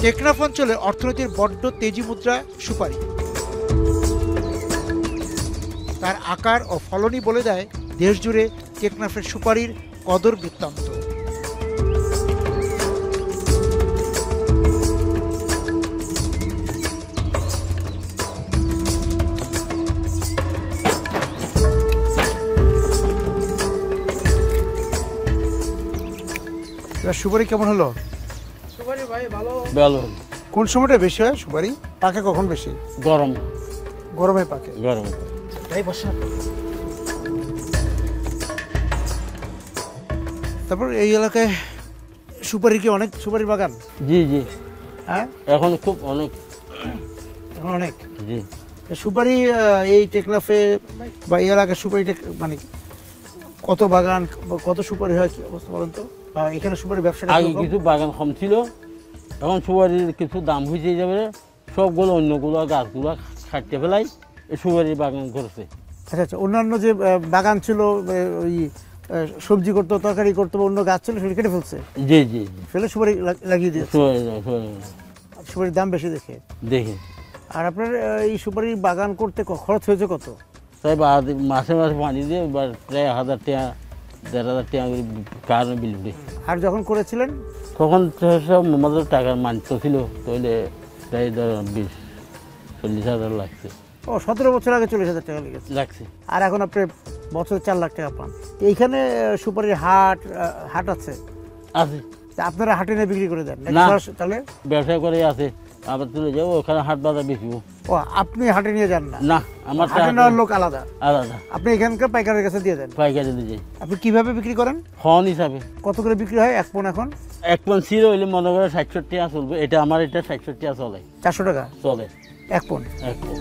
টেকনাফ অঞ্চলে অর্থনীতির বড্ড তেজি মুদ্রা সুপারি। তার আকার ও ফলনই বলে দেয় দেশ জুড়ে টেকনাফের সুপারির কদর বৃত্তান্ত। সুপারি কেমন হলো? সুপারি ভাই ভালো। কোন সময়টা বেশি হয় সুপারি? পাকে কখন বেশি? গরমে পাকে। তাই বসা। তারপর এই এলাকায় সুপারি কি অনেক সুপারি বাগান? জি জি। হ্যাঁ, এখন খুব অনেক। এখন অনেক। জি। সুপারি এই টেকনাফে বা এই এলাকায় সুপারি মানে কত বাগান, কত সুপারি হয় কি অবস্থা বলেন তো? এখানে সুপারি ব্যবসা আগে কিছু বাগান কম ছিল, এখন সুপারির কিছু দাম হয়েছে যাবে, সবগুলো অন্যগুলো গাছগুলো কাটতে ফেলাই সুপারির বাগান করছে। আচ্ছা আচ্ছা, অন্যান্য যে বাগান ছিল ওই সবজি করতো, তরকারি করতো, অন্য গাছ ছিল সেটা কেটে ফেলছে। জি জি, ফেলে সুপারি লাগিয়ে দিয়েছে। সুপারির দাম বেশি দেখে। আর আপনার এই সুপারির বাগান করতে খরচ হয়েছে কত? তাই মাসে মাসে পানি দিয়ে প্রায় 1000 টাকা 1500 টাকা কারণে বিল উঠে। আর যখন করেছিলেন তখন সব আমাদের টাকার মানতে ছিল, তাহলে প্রায় 20-40 হাজার লাগছে। ও 17 বছর আগে 40,000 টাকা লাগছে। আর এখন আপনি বছরে 4 লাখ টাকা পান। এইখানে সুপারির হাট আছে? আছে। আপনারা হাটে নিয়ে বিক্রি করে দেন? না, তাহলে ব্যবসা করে আছে, আবার তুলে যাবো ওখানে হাট বাজার বেশিও। ও, আপনি হাটে নিয়ে যান না? না, আমার হাটে নেওয়ার লোক আলাদা। আপনি এখানকার পাইকারের কাছে দিয়ে দেন? পাইকারি দিয়ে যাই। আপনি কিভাবে বিক্রি করেন? ফোন হিসাবে। কত করে বিক্রি হয় এক পণ? এখন এক পণ ছিল হইলে মনে করে 60-70 টাকা চলবে। এটা আমার, এটা 60-70 টাকা চলে। 400 টাকা চলে এক পণ? এক পণ।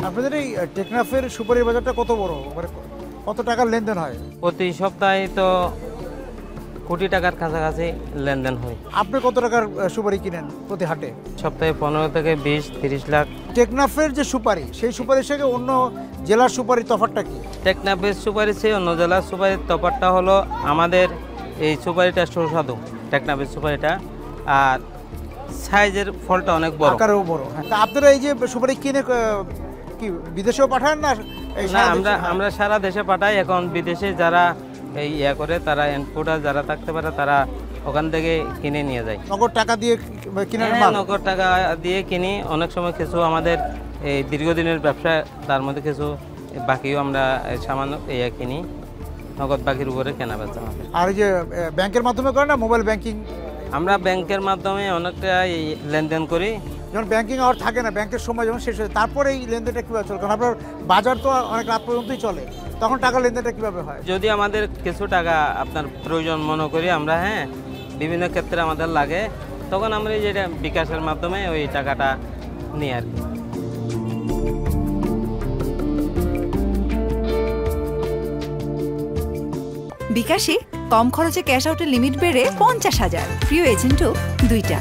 আপনাদের এই টেকনাফের সুপারির বাজারটা কত বড়, মানে কত টাকার লেনদেন হয়? প্রতি সপ্তাহে তো কোটি টাকার কাছাকাছি লেনদেন হয়। আপনি কত টাকার সুপারি কিনেন প্রতি হাটে? সপ্তাহে 15 থেকে 20-30 লাখ। টেকনাফের যে সুপারি, সেই সুপারির সঙ্গে অন্য জেলার সুপারির তফাৎটা কি? টেকনাফের সুপারি চেয়ে অন্য জেলার সুপারির তফাৎটা হলো আমাদের এই সুপারিটা সুস্বাদু, টেকনাফের সুপারিটা, আর সাইজের ফলটা অনেক বড়, আকারেও বড়। তা আপনারা এই যে সুপারি কিনে কি বিদেশেও পাঠান না? আমরা সারা দেশে পাঠাই। এখন বিদেশে যারা এই করে, তারা ইম্পোর্টার যারা থাকতে পারে, তারা ওখান থেকে কিনে নিয়ে যায়। নগদ টাকা দিয়ে কিনে? নগদ টাকা দিয়ে কিনি। অনেক সময় কিছু আমাদের এই দীর্ঘদিনের ব্যবসা, তার মধ্যে কিছু বাকিও আমরা সামান্য কিনি, নগদ বাকির উপরে কেনা বেচা। আর এই যে ব্যাংকের মাধ্যমে করেন না মোবাইল ব্যাংকিং? আমরা ব্যাংকের মাধ্যমে অনেকটা লেনদেন করি। যখন ব্যাংকিং আর থাকে না, ব্যাংকের সময় যখন শেষ হয়, তারপরে এই লেনদেনটা কীভাবে চলে? কারণ আপনার বাজার তো অনেক রাত পর্যন্তই চলে, তখন টাকা লেনদেনটা কীভাবে হয়? যদি আমাদের কিছু টাকা আপনার প্রয়োজন মনে করি আমরা, বিভিন্ন ক্ষেত্রে আমাদের লাগে, তখন আমরা যেটা বিকাশের মাধ্যমে ওই টাকাটা নিই আর কি। বিকাশে কম খরচে ক্যাশ আউটের লিমিট বেড়ে 50,000, প্রিয় এজেন্টও 2টা।